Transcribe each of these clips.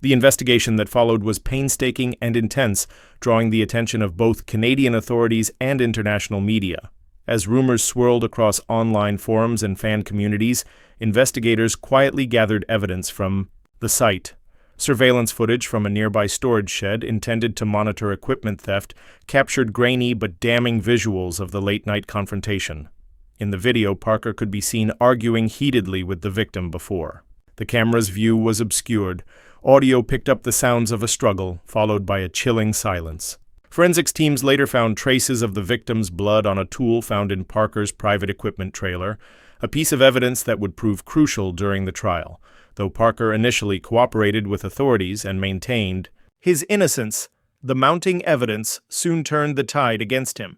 The investigation that followed was painstaking and intense, drawing the attention of both Canadian authorities and international media. As rumors swirled across online forums and fan communities, investigators quietly gathered evidence from the site. Surveillance footage from a nearby storage shed intended to monitor equipment theft captured grainy but damning visuals of the late-night confrontation. In the video, Parker could be seen arguing heatedly with the victim before. The camera's view was obscured. Audio picked up the sounds of a struggle, followed by a chilling silence. Forensics teams later found traces of the victim's blood on a tool found in Parker's private equipment trailer, a piece of evidence that would prove crucial during the trial. Though Parker initially cooperated with authorities and maintained his innocence, the mounting evidence soon turned the tide against him.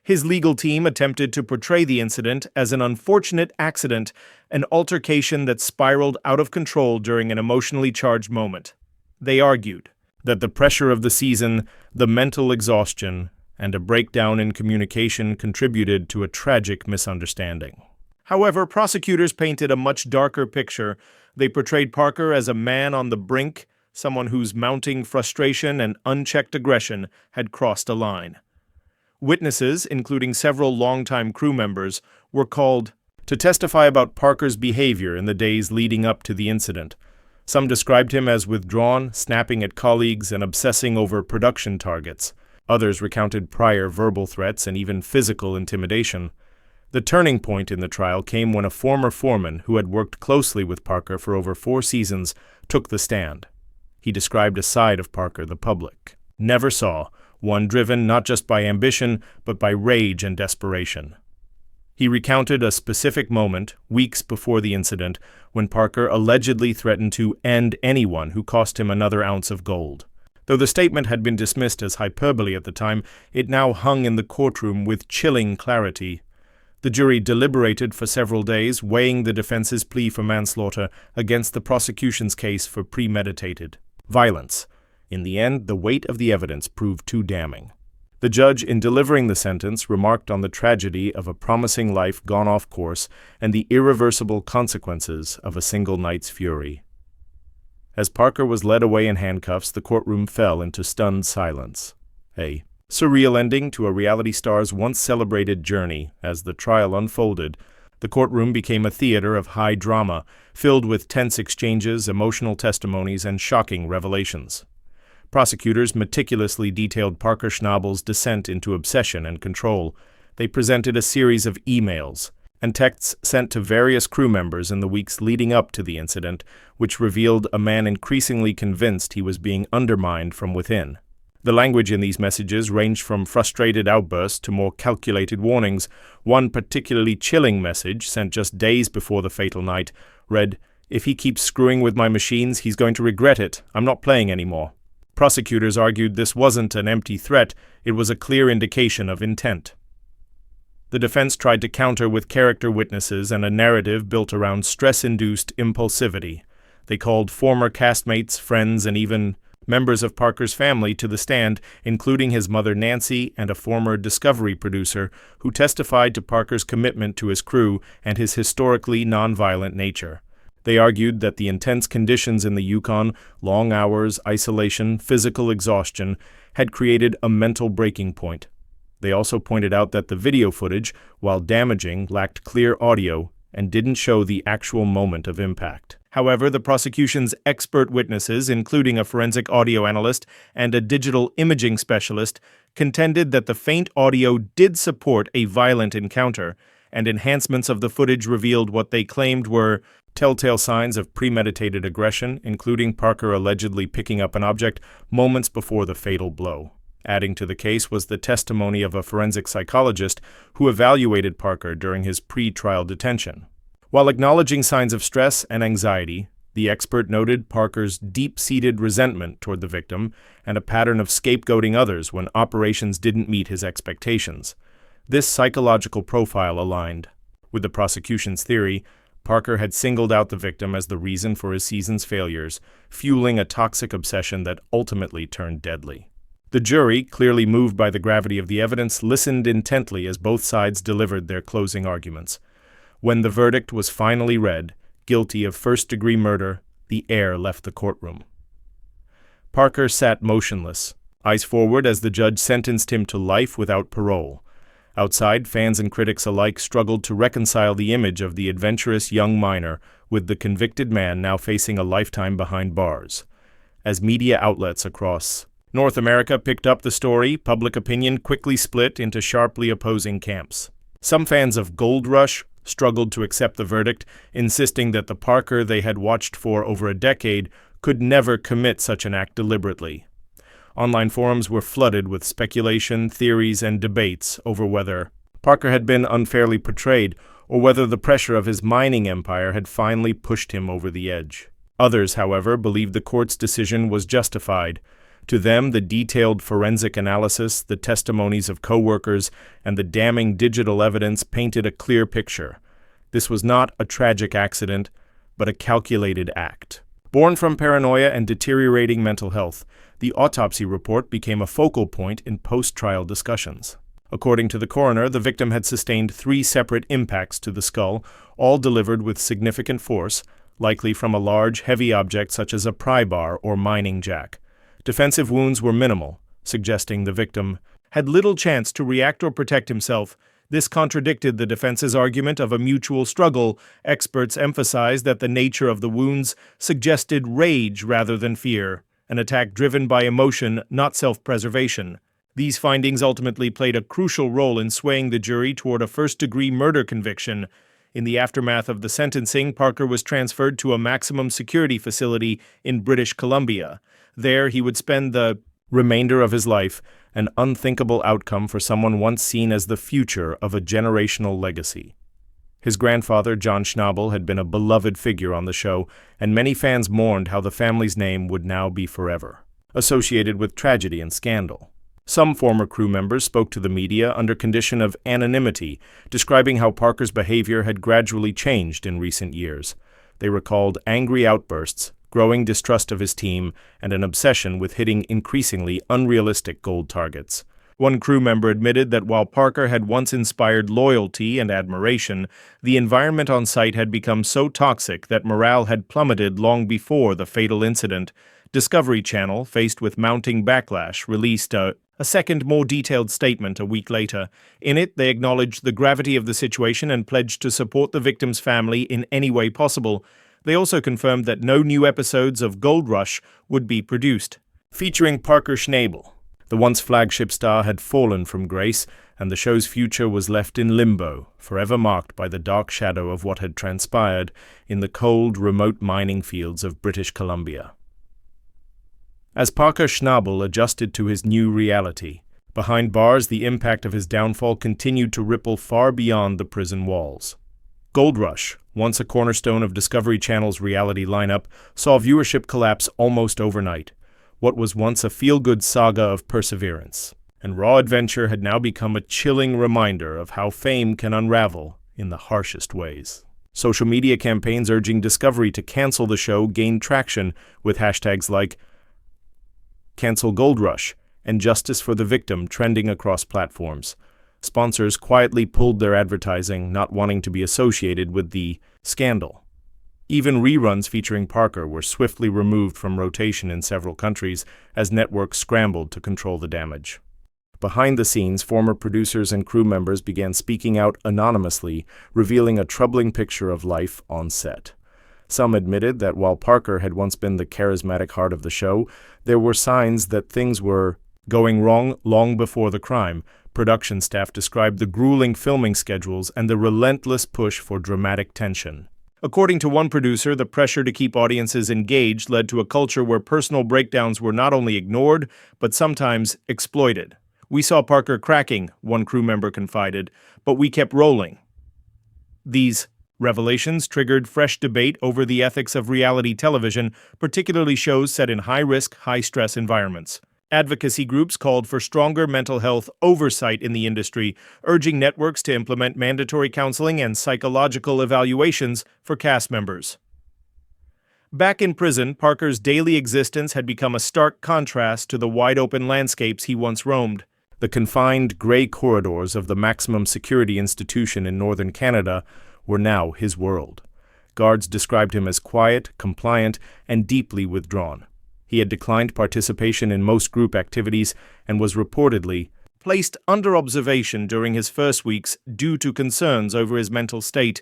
His legal team attempted to portray the incident as an unfortunate accident, an altercation that spiraled out of control during an emotionally charged moment. They argued that the pressure of the season, the mental exhaustion, and a breakdown in communication contributed to a tragic misunderstanding. However, prosecutors painted a much darker picture. They portrayed Parker as a man on the brink, someone whose mounting frustration and unchecked aggression had crossed a line. Witnesses, including several longtime crew members, were called to testify about Parker's behavior in the days leading up to the incident. Some described him as withdrawn, snapping at colleagues, and obsessing over production targets. Others recounted prior verbal threats and even physical intimidation. The turning point in the trial came when a former foreman who had worked closely with Parker for over 4 seasons took the stand. He described a side of Parker the public never saw, one driven not just by ambition, but by rage and desperation. He recounted a specific moment, weeks before the incident, when Parker allegedly threatened to end anyone who cost him another ounce of gold. Though the statement had been dismissed as hyperbole at the time, it now hung in the courtroom with chilling clarity. The jury deliberated for several days, weighing the defense's plea for manslaughter against the prosecution's case for premeditated violence. In the end, the weight of the evidence proved too damning. The judge, in delivering the sentence, remarked on the tragedy of a promising life gone off course and the irreversible consequences of a single night's fury. As Parker was led away in handcuffs, the courtroom fell into stunned silence. A surreal ending to a reality star's once-celebrated journey. As the trial unfolded, the courtroom became a theater of high drama, filled with tense exchanges, emotional testimonies, and shocking revelations. Prosecutors meticulously detailed Parker Schnabel's descent into obsession and control. They presented a series of emails and texts sent to various crew members in the weeks leading up to the incident, which revealed a man increasingly convinced he was being undermined from within. The language in these messages ranged from frustrated outbursts to more calculated warnings. One particularly chilling message, sent just days before the fatal night, read, "If he keeps screwing with my machines, he's going to regret it. I'm not playing anymore." Prosecutors argued this wasn't an empty threat, it was a clear indication of intent. The defense tried to counter with character witnesses and a narrative built around stress-induced impulsivity. They called former castmates, friends, and even members of Parker's family to the stand, including his mother Nancy and a former Discovery producer who testified to Parker's commitment to his crew and his historically nonviolent nature. They argued that the intense conditions in the Yukon, long hours, isolation, physical exhaustion, had created a mental breaking point. They also pointed out that the video footage, while damaging, lacked clear audio and didn't show the actual moment of impact. However, the prosecution's expert witnesses, including a forensic audio analyst and a digital imaging specialist, contended that the faint audio did support a violent encounter, and enhancements of the footage revealed what they claimed were telltale signs of premeditated aggression, including Parker allegedly picking up an object moments before the fatal blow. Adding to the case was the testimony of a forensic psychologist who evaluated Parker during his pre-trial detention. While acknowledging signs of stress and anxiety, the expert noted Parker's deep-seated resentment toward the victim and a pattern of scapegoating others when operations didn't meet his expectations. This psychological profile aligned with the prosecution's theory. Parker had singled out the victim as the reason for his season's failures, fueling a toxic obsession that ultimately turned deadly. The jury, clearly moved by the gravity of the evidence, listened intently as both sides delivered their closing arguments. When the verdict was finally read, guilty of first-degree murder, the air left the courtroom. Parker sat motionless, eyes forward as the judge sentenced him to life without parole. Outside, fans and critics alike struggled to reconcile the image of the adventurous young miner with the convicted man now facing a lifetime behind bars. As media outlets across North America picked up the story, public opinion quickly split into sharply opposing camps. Some fans of Gold Rush struggled to accept the verdict, insisting that the Parker they had watched for over a decade could never commit such an act deliberately. Online forums were flooded with speculation, theories, and debates over whether Parker had been unfairly portrayed or whether the pressure of his mining empire had finally pushed him over the edge. Others, however, believed the court's decision was justified. To them, the detailed forensic analysis, the testimonies of co-workers, and the damning digital evidence painted a clear picture. This was not a tragic accident, but a calculated act. Born from paranoia and deteriorating mental health, the autopsy report became a focal point in post-trial discussions. According to the coroner, the victim had sustained 3 separate impacts to the skull, all delivered with significant force, likely from a large, heavy object such as a pry bar or mining jack. Defensive wounds were minimal, suggesting the victim had little chance to react or protect himself. This contradicted the defense's argument of a mutual struggle. Experts emphasized that the nature of the wounds suggested rage rather than fear, an attack driven by emotion, not self-preservation. These findings ultimately played a crucial role in swaying the jury toward a first-degree murder conviction. In the aftermath of the sentencing, Parker was transferred to a maximum security facility in British Columbia. There, he would spend the remainder of his life, an unthinkable outcome for someone once seen as the future of a generational legacy. His grandfather, John Schnabel, had been a beloved figure on the show, and many fans mourned how the family's name would now be forever associated with tragedy and scandal. Some former crew members spoke to the media under condition of anonymity, describing how Parker's behavior had gradually changed in recent years. They recalled angry outbursts, growing distrust of his team, and an obsession with hitting increasingly unrealistic gold targets. One crew member admitted that while Parker had once inspired loyalty and admiration, the environment on site had become so toxic that morale had plummeted long before the fatal incident. Discovery Channel, faced with mounting backlash, released a second, more detailed statement a week later. In it, they acknowledged the gravity of the situation and pledged to support the victim's family in any way possible. They also confirmed that no new episodes of Gold Rush would be produced. Featuring Parker Schnabel, the once flagship star had fallen from grace, and the show's future was left in limbo, forever marked by the dark shadow of what had transpired in the cold, remote mining fields of British Columbia. As Parker Schnabel adjusted to his new reality, behind bars the impact of his downfall continued to ripple far beyond the prison walls. Gold Rush, once a cornerstone of Discovery Channel's reality lineup, saw viewership collapse almost overnight. What was once a feel-good saga of perseverance and raw adventure had now become a chilling reminder of how fame can unravel in the harshest ways. Social media campaigns urging Discovery to cancel the show gained traction, with hashtags like Cancel Gold Rush and Justice for the Victim trending across platforms. Sponsors quietly pulled their advertising, not wanting to be associated with the scandal. Even reruns featuring Parker were swiftly removed from rotation in several countries as networks scrambled to control the damage. Behind the scenes, former producers and crew members began speaking out anonymously, revealing a troubling picture of life on set. Some admitted that while Parker had once been the charismatic heart of the show, there were signs that things were going wrong long before the crime. Production staff described the grueling filming schedules and the relentless push for dramatic tension. According to one producer, the pressure to keep audiences engaged led to a culture where personal breakdowns were not only ignored, but sometimes exploited. "We saw Parker cracking," one crew member confided, "but we kept rolling." These revelations triggered fresh debate over the ethics of reality television, particularly shows set in high-risk, high-stress environments. Advocacy groups called for stronger mental health oversight in the industry, urging networks to implement mandatory counseling and psychological evaluations for cast members. Back in prison, Parker's daily existence had become a stark contrast to the wide-open landscapes he once roamed. The confined, gray corridors of the maximum security institution in northern Canada were now his world. guards described him as quiet, compliant, and deeply withdrawn. He had declined participation in most group activities and was reportedly placed under observation during his first weeks due to concerns over his mental state.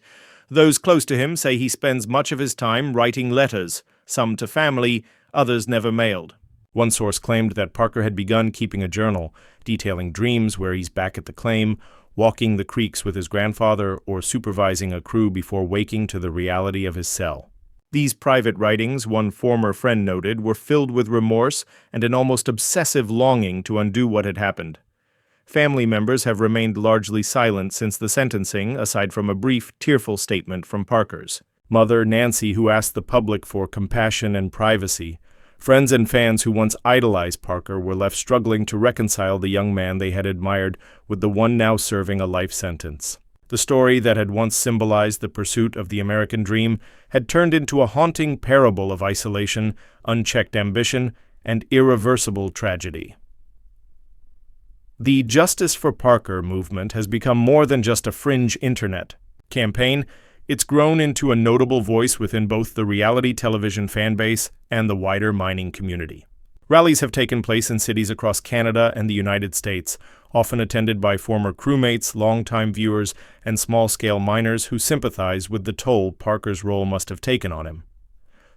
Those close to him say he spends much of his time writing letters, some to family, others never mailed. One source claimed that Parker had begun keeping a journal, detailing dreams where he's back at the claim, walking the creeks with his grandfather, or supervising a crew before waking to the reality of his cell. These private writings, one former friend noted, were filled with remorse and an almost obsessive longing to undo what had happened. Family members have remained largely silent since the sentencing, aside from a brief, tearful statement from Parker's mother, Nancy, who asked the public for compassion and privacy. Friends and fans who once idolized Parker were left struggling to reconcile the young man they had admired with the one now serving a life sentence. The story that had once symbolized the pursuit of the American dream had turned into a haunting parable of isolation, unchecked ambition, and irreversible tragedy. The Justice for Parker movement has become more than just a fringe internet campaign. It's grown into a notable voice within both the reality television fanbase and the wider mining community. Rallies have taken place in cities across Canada and the United States, often attended by former crewmates, longtime viewers, and small-scale miners who sympathize with the toll Parker's role must have taken on him.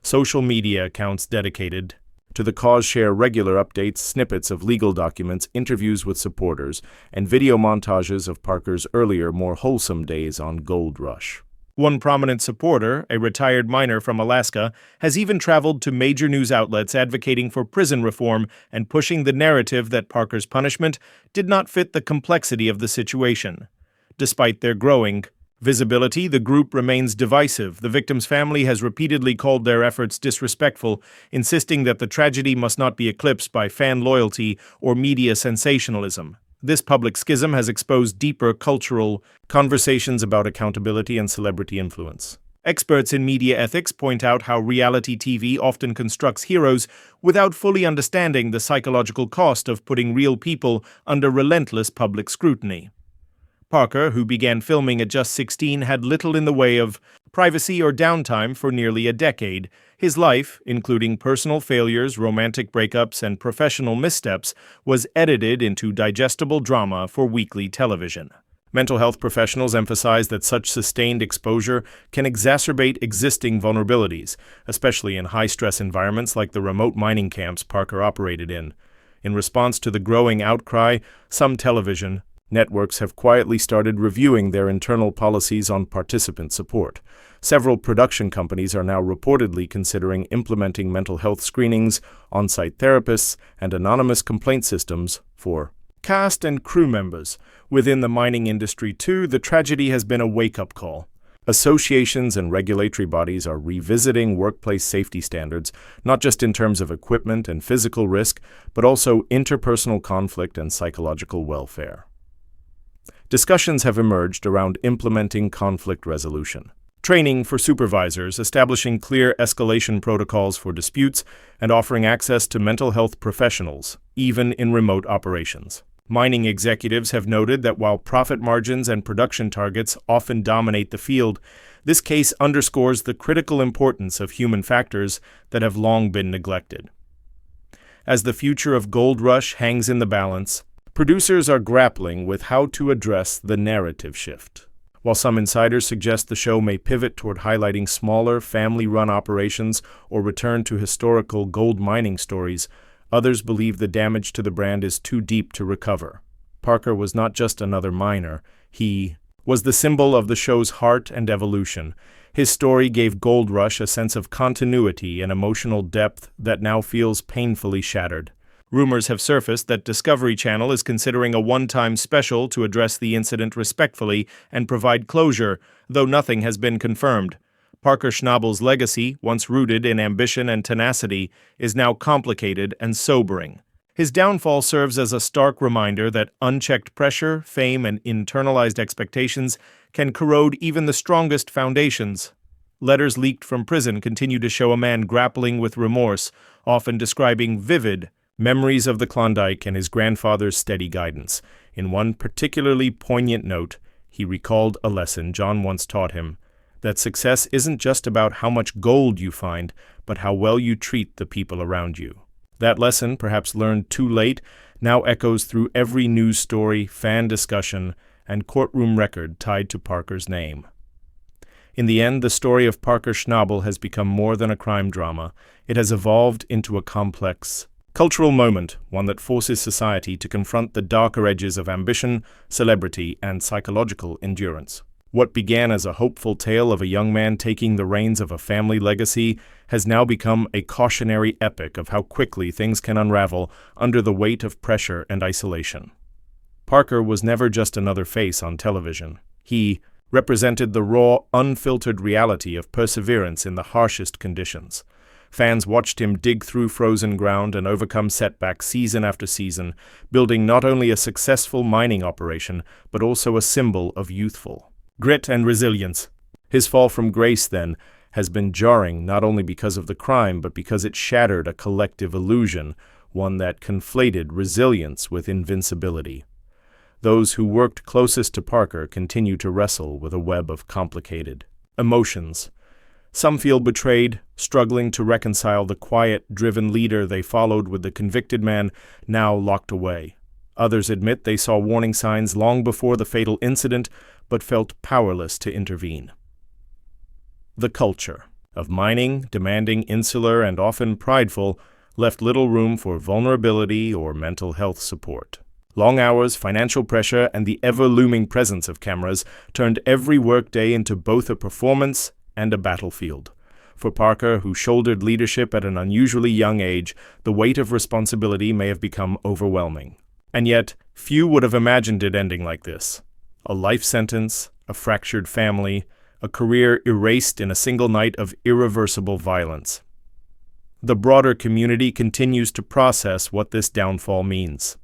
Social media accounts dedicated to the cause share regular updates, snippets of legal documents, interviews with supporters, and video montages of Parker's earlier, more wholesome days on Gold Rush. One prominent supporter, a retired miner from Alaska, has even traveled to major news outlets advocating for prison reform and pushing the narrative that Parker's punishment did not fit the complexity of the situation. Despite their growing visibility, the group remains divisive. The victim's family has repeatedly called their efforts disrespectful, insisting that the tragedy must not be eclipsed by fan loyalty or media sensationalism. This public schism has exposed deeper cultural conversations about accountability and celebrity influence. Experts in media ethics point out how reality TV often constructs heroes without fully understanding the psychological cost of putting real people under relentless public scrutiny. Parker, who began filming at just 16, had little in the way of privacy or downtime for nearly a decade. His life, including personal failures, romantic breakups, and professional missteps, was edited into digestible drama for weekly television. Mental health professionals emphasize that such sustained exposure can exacerbate existing vulnerabilities, especially in high-stress environments like the remote mining camps Parker operated in. In response to the growing outcry, some television networks have quietly started reviewing their internal policies on participant support. Several production companies are now reportedly considering implementing mental health screenings, on-site therapists, and anonymous complaint systems for cast and crew members. Within the mining industry, too, the tragedy has been a wake-up call. Associations and regulatory bodies are revisiting workplace safety standards, not just in terms of equipment and physical risk, but also interpersonal conflict and psychological welfare. Discussions have emerged around implementing conflict resolution, training for supervisors, establishing clear escalation protocols for disputes, and offering access to mental health professionals, even in remote operations. Mining executives have noted that while profit margins and production targets often dominate the field, this case underscores the critical importance of human factors that have long been neglected. As the future of Gold Rush hangs in the balance, producers are grappling with how to address the narrative shift. While some insiders suggest the show may pivot toward highlighting smaller, family-run operations or return to historical gold mining stories, others believe the damage to the brand is too deep to recover. Parker was not just another miner. He was the symbol of the show's heart and evolution. His story gave Gold Rush a sense of continuity and emotional depth that now feels painfully shattered. Rumors have surfaced that Discovery Channel is considering a one-time special to address the incident respectfully and provide closure, though nothing has been confirmed. Parker Schnabel's legacy, once rooted in ambition and tenacity, is now complicated and sobering. His downfall serves as a stark reminder that unchecked pressure, fame, and internalized expectations can corrode even the strongest foundations. Letters leaked from prison continue to show a man grappling with remorse, often describing vivid memories of the Klondike and his grandfather's steady guidance. In one particularly poignant note, he recalled a lesson John once taught him: that success isn't just about how much gold you find, but how well you treat the people around you. That lesson, perhaps learned too late, now echoes through every news story, fan discussion, and courtroom record tied to Parker's name. In the end, the story of Parker Schnabel has become more than a crime drama. It has evolved into a complex cultural moment, one that forces society to confront the darker edges of ambition, celebrity, and psychological endurance. What began as a hopeful tale of a young man taking the reins of a family legacy has now become a cautionary epic of how quickly things can unravel under the weight of pressure and isolation. Parker was never just another face on television. He represented the raw, unfiltered reality of perseverance in the harshest conditions. Fans watched him dig through frozen ground and overcome setbacks season after season, building not only a successful mining operation, but also a symbol of youthful grit and resilience. His fall from grace, then, has been jarring not only because of the crime, but because it shattered a collective illusion, one that conflated resilience with invincibility. Those who worked closest to Parker continue to wrestle with a web of complicated emotions. Some feel betrayed, struggling to reconcile the quiet, driven leader they followed with the convicted man now locked away. Others admit they saw warning signs long before the fatal incident, but felt powerless to intervene. The culture of mining, demanding, insular, and often prideful, left little room for vulnerability or mental health support. Long hours, financial pressure, and the ever-looming presence of cameras turned every workday into both a performance and a battlefield. For Parker, who shouldered leadership at an unusually young age, the weight of responsibility may have become overwhelming. And yet, few would have imagined it ending like this. A life sentence, a fractured family, a career erased in a single night of irreversible violence. The broader community continues to process what this downfall means.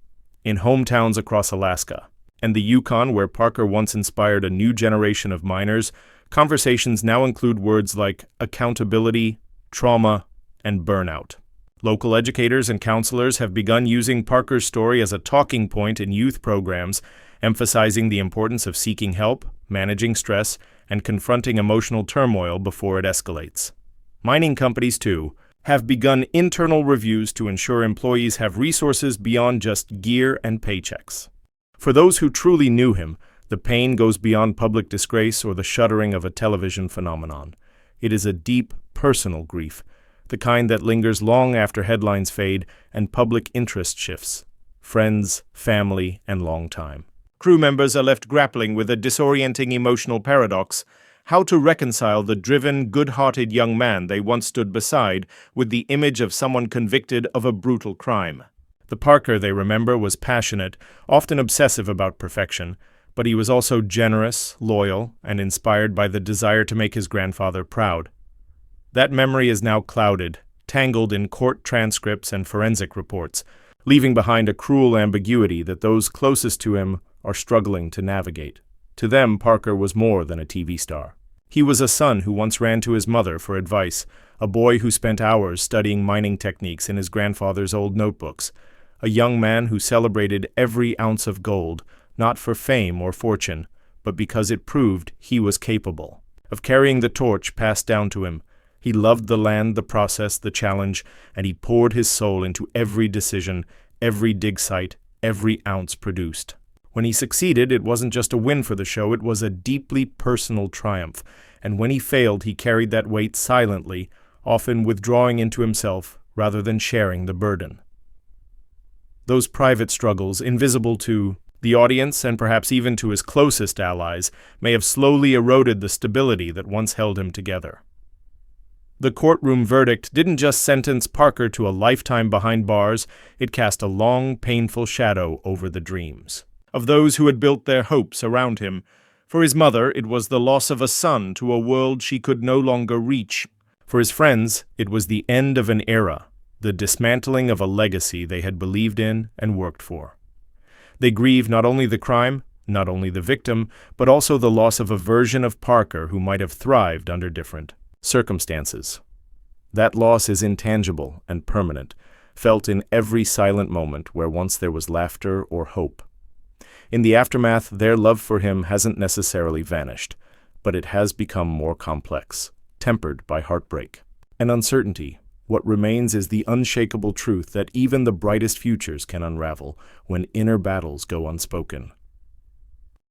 In hometowns across Alaska and the Yukon, where Parker once inspired a new generation of miners, conversations now include words like accountability, trauma, and burnout. Local educators and counselors have begun using Parker's story as a talking point in youth programs, emphasizing the importance of seeking help, managing stress, and confronting emotional turmoil before it escalates. Mining companies, too, have begun internal reviews to ensure employees have resources beyond just gear and paychecks. For those who truly knew him, the pain goes beyond public disgrace or the shuddering of a television phenomenon. It is a deep, personal grief, the kind that lingers long after headlines fade and public interest shifts. Friends, family, and long time. Crew members are left grappling with a disorienting emotional paradox: how to reconcile the driven, good-hearted young man they once stood beside with the image of someone convicted of a brutal crime. The Parker they remember was passionate, often obsessive about perfection, but he was also generous, loyal, and inspired by the desire to make his grandfather proud. That memory is now clouded, tangled in court transcripts and forensic reports, leaving behind a cruel ambiguity that those closest to him are struggling to navigate. To them, Parker was more than a TV star. He was a son who once ran to his mother for advice, a boy who spent hours studying mining techniques in his grandfather's old notebooks, a young man who celebrated every ounce of gold, not for fame or fortune, but because it proved he was capable of carrying the torch passed down to him. He loved the land, the process, the challenge, and he poured his soul into every decision, every dig site, every ounce produced. When he succeeded, it wasn't just a win for the show, it was a deeply personal triumph, and when he failed, he carried that weight silently, often withdrawing into himself rather than sharing the burden. Those private struggles, invisible to the audience and perhaps even to his closest allies, may have slowly eroded the stability that once held him together. The courtroom verdict didn't just sentence Parker to a lifetime behind bars, it cast a long, painful shadow over the dreams of those who had built their hopes around him. For his mother, it was the loss of a son to a world she could no longer reach. For his friends, it was the end of an era, the dismantling of a legacy they had believed in and worked for. They grieved not only the crime, not only the victim, but also the loss of a version of Parker who might have thrived under different circumstances. That loss is intangible and permanent, felt in every silent moment where once there was laughter or hope. In the aftermath, their love for him hasn't necessarily vanished, but it has become more complex, tempered by heartbreak and uncertainty. What remains is the unshakable truth that even the brightest futures can unravel when inner battles go unspoken.